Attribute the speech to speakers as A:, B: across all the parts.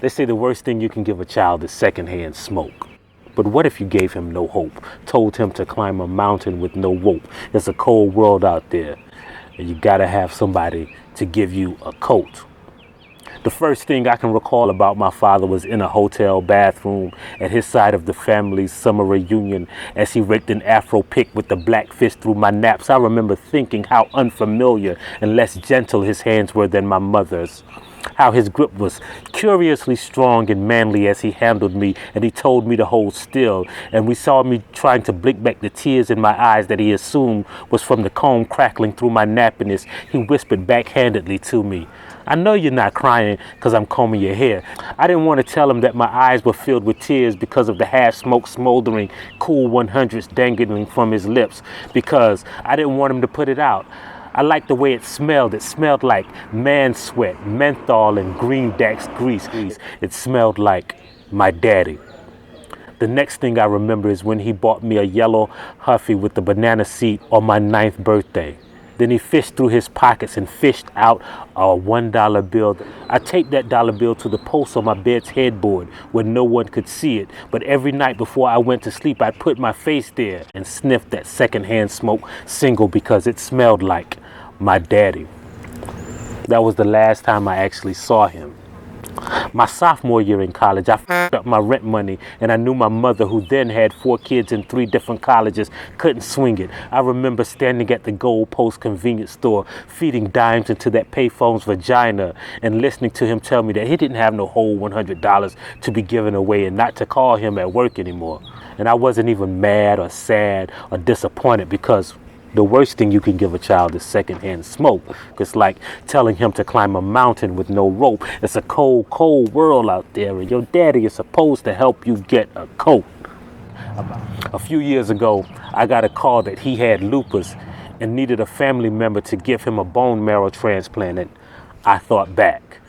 A: They say the worst thing you can give a child is secondhand smoke. But what if you gave him no hope, told him to climb a mountain with no rope? It's a cold world out there, and you gotta have somebody to give you a coat. The first thing I can recall about my father was in a hotel bathroom at his side of the family's summer reunion as he raked an afro pick with the black fist through my naps. I remember thinking how unfamiliar and less gentle his hands were than my mother's. How his grip was curiously strong and manly as he handled me, and he told me to hold still. And we saw me trying to blink back the tears in my eyes that he assumed was from the comb crackling through my nappiness. He whispered backhandedly to me, "I know you're not crying because I'm combing your hair." I didn't want to tell him that my eyes were filled with tears because of the half-smoked, smoldering Cool 100s dangling from his lips, because I didn't want him to put it out. I liked the way it smelled. It smelled like man sweat, menthol, and green Dax grease. It smelled like my daddy. The next thing I remember is when he bought me a yellow Huffy with the banana seat on my 9th birthday. Then he fished through his pockets and fished out a $1 bill. I taped that dollar bill to the post on my bed's headboard where no one could see it. But every night before I went to sleep, I'd put my face there and sniff that secondhand smoke single because it smelled like my daddy. That was the last time I actually saw him. My sophomore year in college, I f***ed up my rent money, and I knew my mother, who then had 4 kids in 3 different colleges, couldn't swing it. I remember standing at the Gold Post convenience store, feeding dimes into that payphone's vagina, and listening to him tell me that he didn't have no whole $100 to be giving away and not to call him at work anymore. And I wasn't even mad or sad or disappointed, because the worst thing you can give a child is secondhand smoke. It's like telling him to climb a mountain with no rope. It's a cold, cold world out there, and your daddy is supposed to help you get a coat. A few years ago, I got a call that he had lupus and needed a family member to give him a bone marrow transplant. And I thought back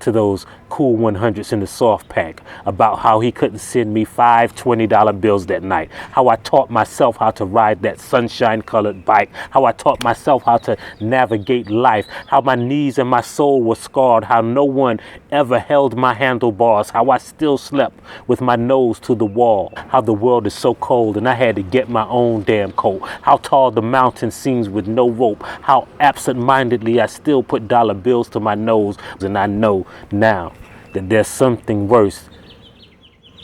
A: to those Cool 100s in the soft pack, about how he couldn't send me 5 $20 bills that night, how I taught myself how to ride that sunshine-colored bike, how I taught myself how to navigate life, how my knees and my soul were scarred, how no one ever held my handlebars, how I still slept with my nose to the wall, how the world is so cold and I had to get my own damn coat, how tall the mountain seems with no rope, how absent-mindedly I still put dollar bills to my nose. And I know now that there's something worse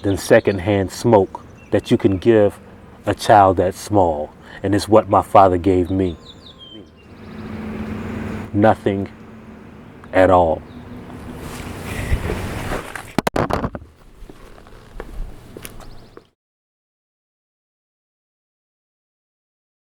A: than secondhand smoke that you can give a child that small, and it's what my father gave me. Nothing at all.